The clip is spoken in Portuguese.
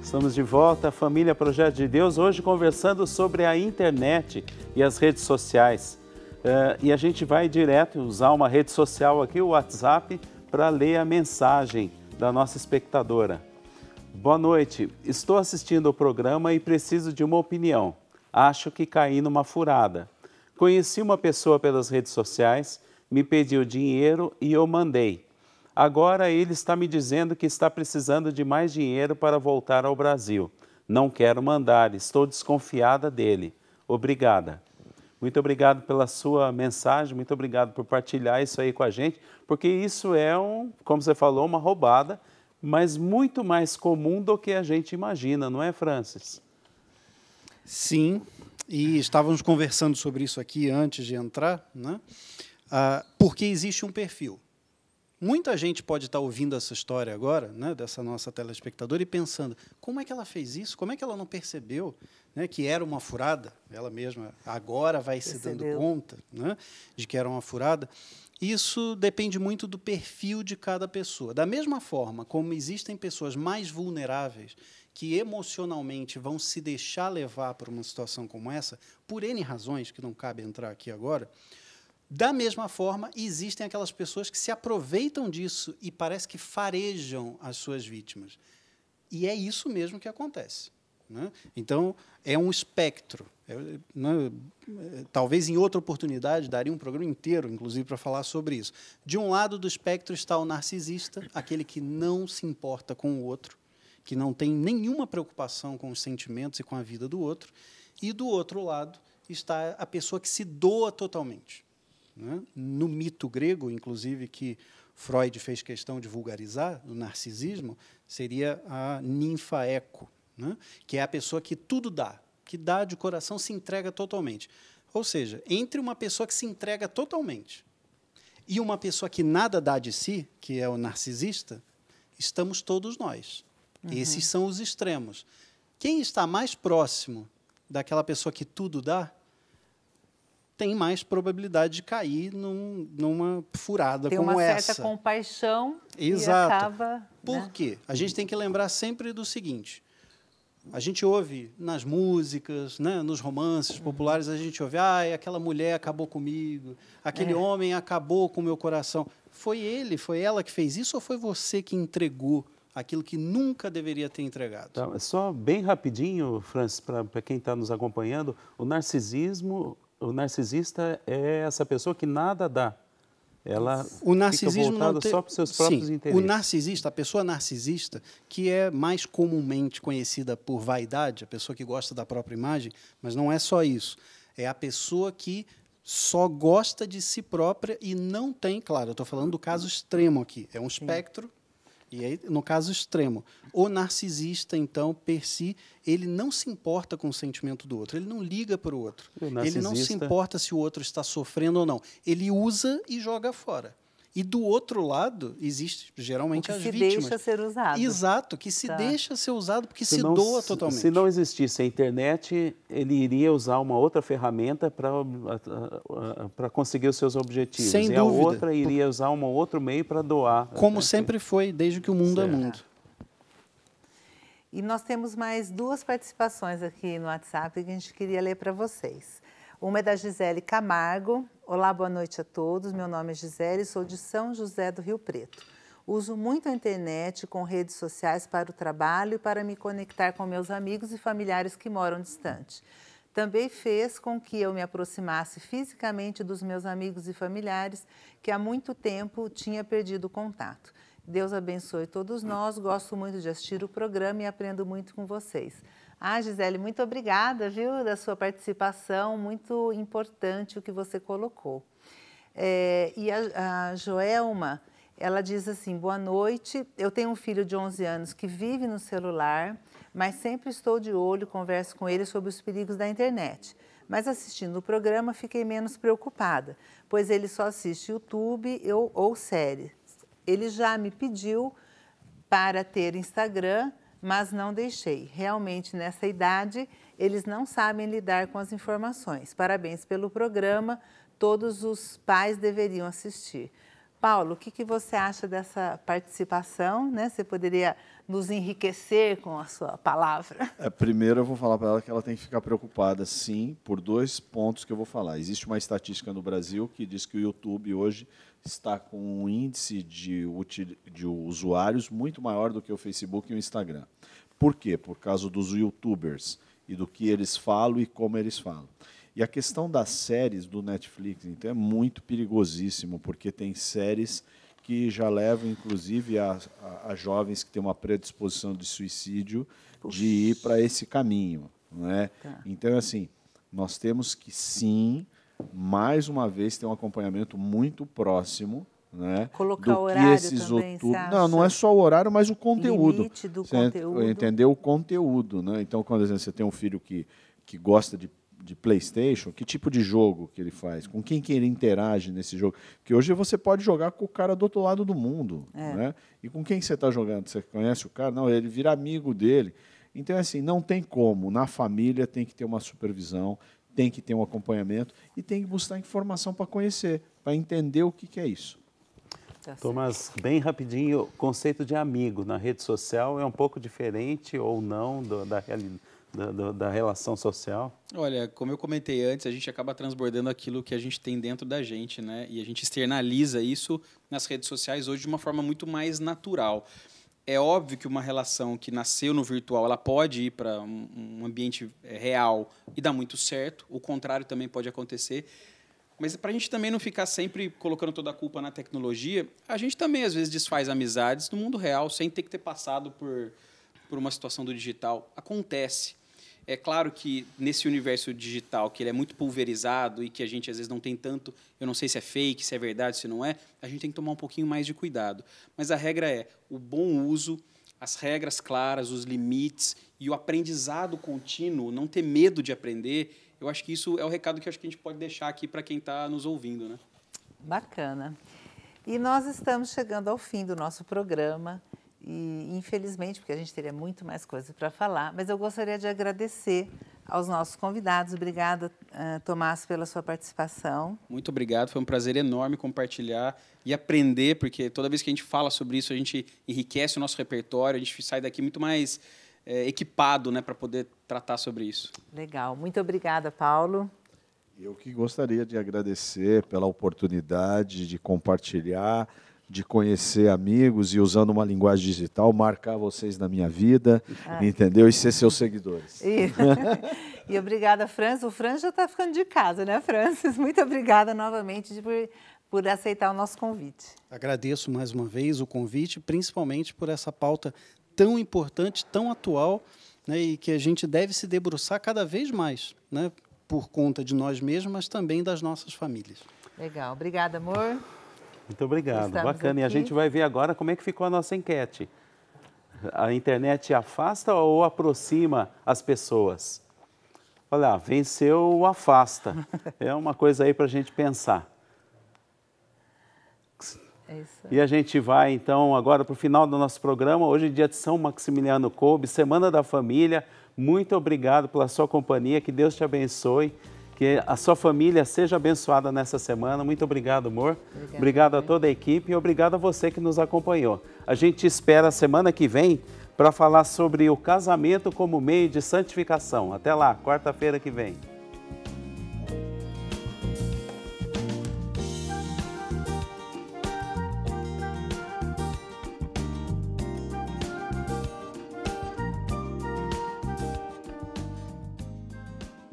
Estamos de volta, a Família Projeto de Deus, hoje conversando sobre a internet e as redes sociais. E a gente vai direto usar uma rede social aqui, o WhatsApp, para ler a mensagem da nossa espectadora. Boa noite, estou assistindo o programa e preciso de uma opinião. Acho que caí numa furada. Conheci uma pessoa pelas redes sociais, me pediu dinheiro e eu mandei. Agora ele está me dizendo que está precisando de mais dinheiro para voltar ao Brasil. Não quero mandar, estou desconfiada dele. Obrigada. Muito obrigado pela sua mensagem, muito obrigado por partilhar isso aí com a gente, porque isso é, como você falou, uma roubada, mas muito mais comum do que a gente imagina, não é, Francis? Sim, e estávamos conversando sobre isso aqui antes de entrar, né? Porque existe um perfil. Muita gente pode estar ouvindo essa história agora, né, dessa nossa telespectadora, e pensando, como é que ela fez isso? Como é que ela não percebeu, né, que era uma furada? Ela mesma agora vai se dando conta, né, de que era uma furada. Isso depende muito do perfil de cada pessoa. Da mesma forma como existem pessoas mais vulneráveis que emocionalmente vão se deixar levar por uma situação como essa, por N razões, que não cabe entrar aqui agora, da mesma forma, existem aquelas pessoas que se aproveitam disso e parece que farejam as suas vítimas. E é isso mesmo que acontece, né? Então, é um espectro. Talvez em outra oportunidade daria um programa inteiro, inclusive, para falar sobre isso. De um lado do espectro está o narcisista, aquele que não se importa com o outro, que não tem nenhuma preocupação com os sentimentos e com a vida do outro. E, do outro lado, está a pessoa que se doa totalmente. No mito grego, inclusive, que Freud fez questão de vulgarizar, o narcisismo, seria a ninfa eco, né? Que é a pessoa que tudo dá, que dá de coração, se entrega totalmente. Ou seja, entre uma pessoa que se entrega totalmente e uma pessoa que nada dá de si, que é o narcisista, estamos todos nós. Esses são os extremos. Quem está mais próximo daquela pessoa que tudo dá, tem mais probabilidade de cair numa furada como essa. Tem uma certa compaixão. Exato. E acaba... Por quê? A gente tem que lembrar sempre do seguinte, a gente ouve nas músicas, né, nos romances populares, a gente ouve, aquela mulher acabou comigo, aquele homem acabou com o meu coração. Foi ele, foi ela que fez isso ou foi você que entregou aquilo que nunca deveria ter entregado? Tá, só bem rapidinho, Francis, para quem está nos acompanhando, o narcisista é essa pessoa que nada dá. Ela fica voltada só para os seus próprios interesses. O narcisista, a pessoa narcisista, que é mais comumente conhecida por vaidade, a pessoa que gosta da própria imagem, mas não é só isso. É a pessoa que só gosta de si própria e não tem, claro, eu estou falando do caso extremo aqui, é um espectro. E aí, no caso extremo, o narcisista, então, per si, ele não se importa com o sentimento do outro, ele não liga para o outro. Ele não se importa se o outro está sofrendo ou não. Ele usa e joga fora. E do outro lado, existe geralmente as vítimas. Que se deixa ser usado. Exato, que se deixa ser usado porque se doa totalmente. Se não existisse a internet, ele iria usar uma outra ferramenta para conseguir os seus objetivos. Sem dúvida. A outra iria usar um outro meio para doar. Como sempre foi, desde que o mundo é mundo. E nós temos mais duas participações aqui no WhatsApp que a gente queria ler para vocês. Uma é da Gisele Camargo. Olá, boa noite a todos. Meu nome é Gisele, sou de São José do Rio Preto. Uso muito a internet com redes sociais para o trabalho e para me conectar com meus amigos e familiares que moram distante. Também fez com que eu me aproximasse fisicamente dos meus amigos e familiares que há muito tempo tinha perdido o contato. Deus abençoe todos nós. Gosto muito de assistir o programa e aprendo muito com vocês. Gisele, muito obrigada, viu, da sua participação, muito importante o que você colocou. E a Joelma, ela diz assim, boa noite, eu tenho um filho de 11 anos que vive no celular, mas sempre estou de olho, converso com ele sobre os perigos da internet. Mas assistindo o programa fiquei menos preocupada, pois ele só assiste YouTube ou séries. Ele já me pediu para ter Instagram, mas não deixei. Realmente, nessa idade, eles não sabem lidar com as informações. Parabéns pelo programa, todos os pais deveriam assistir. Paulo, o que você acha dessa participação, né? Você poderia nos enriquecer com a sua palavra? Primeiro eu vou falar para ela que ela tem que ficar preocupada, sim, por 2 pontos que eu vou falar. Existe uma estatística no Brasil que diz que o YouTube hoje está com um índice de usuários muito maior do que o Facebook e o Instagram. Por quê? Por causa dos YouTubers e do que eles falam e como eles falam. E a questão das séries do Netflix, então, é muito perigosíssimo, porque tem séries que já levam, inclusive, a jovens que têm uma predisposição de suicídio de ir para esse caminho. Não é? Tá. Então, assim, nós temos que, sim, mais uma vez, ter um acompanhamento muito próximo, né, colocar do o que horário esses também, YouTube... você acha? Não é só o horário, mas o conteúdo. Limite do Você conteúdo. entendeu? O conteúdo. Né? Então, quando você tem um filho que gosta de PlayStation, que tipo de jogo que ele faz? Com quem que ele interage nesse jogo? Porque hoje você pode jogar com o cara do outro lado do mundo. Né? E com quem você está jogando? Você conhece o cara? Não, ele vira amigo dele. Então, assim, não tem como. Na família tem que ter uma supervisão, tem que ter um acompanhamento e tem que buscar informação para conhecer, para entender o que é isso. Tá Tomás, bem rapidinho, o conceito de amigo na rede social é um pouco diferente ou não da relação social? Olha, como eu comentei antes, a gente acaba transbordando aquilo que a gente tem dentro da gente, né? E a gente externaliza isso nas redes sociais hoje de uma forma muito mais natural. É óbvio que uma relação que nasceu no virtual, ela pode ir para um ambiente real e dar muito certo. O contrário também pode acontecer. Mas para a gente também não ficar sempre colocando toda a culpa na tecnologia, a gente também, às vezes, desfaz amizades no mundo real, sem ter que ter passado por uma situação do digital. Acontece. É claro que nesse universo digital, que ele é muito pulverizado e que a gente às vezes não tem tanto, eu não sei se é fake, se é verdade, se não é, a gente tem que tomar um pouquinho mais de cuidado. Mas a regra é o bom uso, as regras claras, os limites e o aprendizado contínuo, não ter medo de aprender. Eu acho que isso é o recado que eu acho que a gente pode deixar aqui para quem está nos ouvindo, né? Bacana. E nós estamos chegando ao fim do nosso programa. E, infelizmente, porque a gente teria muito mais coisa para falar, mas eu gostaria de agradecer aos nossos convidados. Obrigada, Tomás, pela sua participação. Muito obrigado, foi um prazer enorme compartilhar e aprender, porque toda vez que a gente fala sobre isso, a gente enriquece o nosso repertório, a gente sai daqui muito mais equipado, né, para poder tratar sobre isso. Legal. Muito obrigada, Paulo. Eu que gostaria de agradecer pela oportunidade de compartilhar, de conhecer amigos e, usando uma linguagem digital, marcar vocês na minha vida, entendeu? E ser seus seguidores. E obrigada, Francis. O Francis já está ficando de casa, né, Francis? Muito obrigada novamente por aceitar o nosso convite. Agradeço mais uma vez o convite, principalmente por essa pauta tão importante, tão atual, né, e que a gente deve se debruçar cada vez mais, né, por conta de nós mesmos, mas também das nossas famílias. Legal. Obrigada, amor. Muito obrigado, Estamos bacana. E a aqui. gente vai ver agora como é que ficou a nossa enquete. A internet afasta ou aproxima as pessoas? Olha, venceu o afasta. É uma coisa aí para a gente pensar. É isso. E a gente vai, então, agora para o final do nosso programa. Hoje é dia de São Maximiliano Kolbe, Semana da Família. Muito obrigado pela sua companhia, que Deus te abençoe. Que a sua família seja abençoada nessa semana. Muito obrigado, amor. Obrigado a toda a equipe e obrigado a você que nos acompanhou. A gente espera a semana que vem para falar sobre o casamento como meio de santificação. Até lá, quarta-feira que vem.